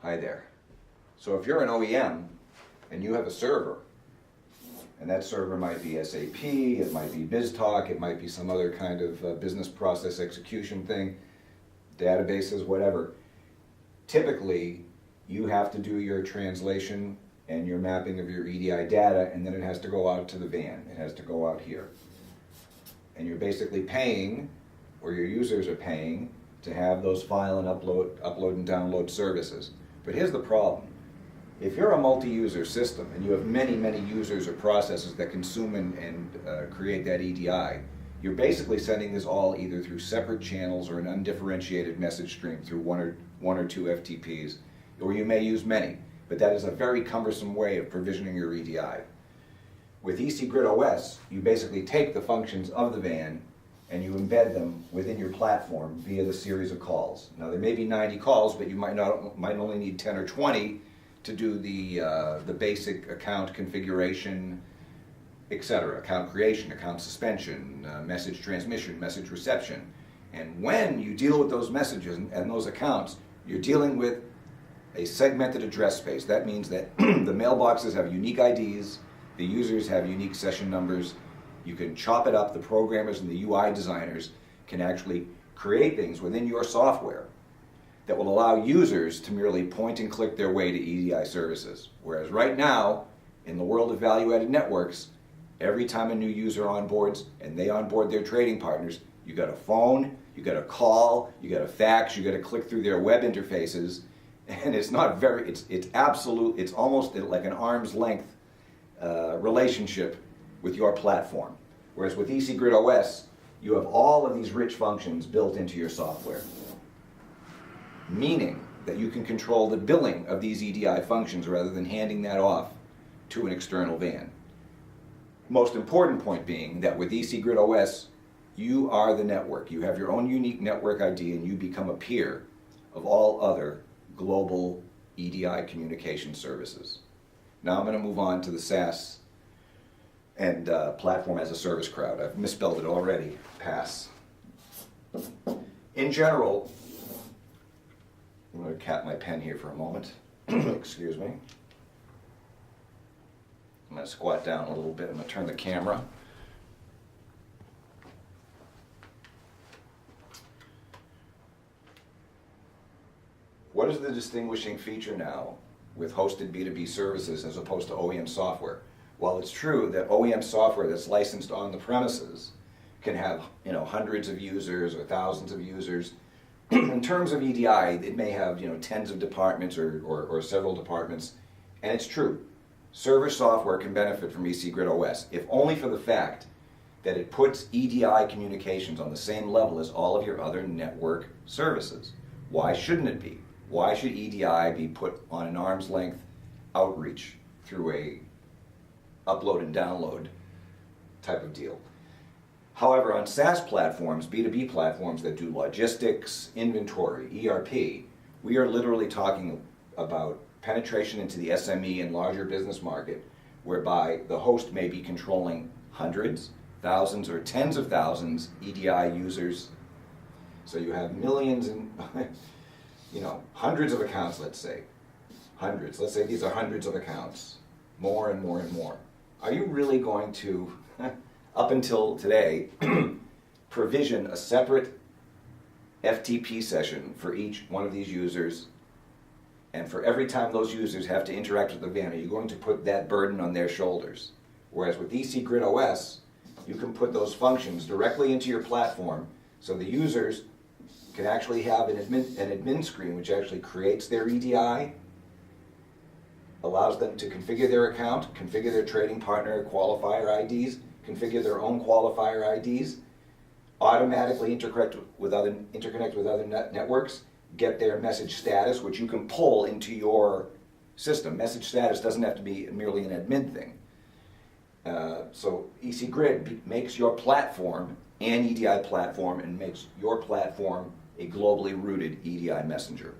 Hi there. So if you're an OEM and you have a server, and that server might be SAP, it might be BizTalk, it might be some other kind of business process execution thing, databases, whatever. Typically, you have to do your translation and your mapping of your EDI data, and then it has to go out to the van. It has to go out here. And you're basically paying, or your users are paying, to have those file and upload and download services. But here's the problem. If you're a multi-user system and you have many, many users or processes that consume and create that EDI, you're basically sending this all either through separate channels or an undifferentiated message stream through one or two FTPs, or you may use many, but that is a very cumbersome way of provisioning your EDI. With ECGridOS, you basically take the functions of the van and you embed them within your platform via the series of calls. Now there may be 90 calls, but you might only need 10 or 20 to do the basic account configuration, etc., account creation, account suspension, message transmission, message reception. And when you deal with those messages and those accounts, you're dealing with a segmented address space. That means that the mailboxes have unique IDs, the users have unique session numbers. You can chop it up. The programmers and the UI designers can actually create things within your software that will allow users to merely point and click their way to EDI services. Whereas right now, in the world of value-added networks, every time a new user onboards and they onboard their trading partners, you got a phone, you got a call, you got a fax, you got to click through their web interfaces, and it's not very, it's almost like an arm's length relationship with your platform. Whereas with ECGridOS, you have all of these rich functions built into your software, meaning that you can control the billing of these EDI functions rather than handing that off to an external van. Most important point being that with ECGridOS, you are the network. You have your own unique network ID and you become a peer of all other global EDI communication services. Now I'm going to move on to the SaaS and platform as a service crowd. I've misspelled it already. Pass. In general, I'm going to cap my pen here for a moment. Excuse me. I'm going to squat down a little bit. I'm going to turn the camera. What is the distinguishing feature now with hosted B2B services as opposed to OEM software? While it's true that OEM software that's licensed on the premises can have hundreds of users or thousands of users, in terms of EDI, it may have tens of departments or several departments, and it's true. Server software can benefit from ECGridOS, if only for the fact that it puts EDI communications on the same level as all of your other network services. Why shouldn't it be? Why should EDI be put on an arm's length outreach through a upload and download type of deal? However, on SaaS platforms, B2B platforms that do logistics, inventory, ERP, we are literally talking about penetration into the SME and larger business market, whereby the host may be controlling hundreds, thousands, or tens of thousands EDI users. So you have millions and hundreds of accounts, let's say. Hundreds. Let's say these are hundreds of accounts. More and more and more. Are you really going to, up until today, provision a separate FTP session for each one of these users, and for every time those users have to interact with the van, are you going to put that burden on their shoulders? Whereas with ECGridOS, you can put those functions directly into your platform so the users can actually have an admin screen which actually creates their EDI, allows them to configure their account, configure their trading partner qualifier IDs, configure their own qualifier IDs, automatically interconnect with other networks, get their message status, which you can pull into your system. Message status doesn't have to be merely an admin thing. So ECGrid makes your platform an EDI platform and makes your platform a globally rooted EDI messenger.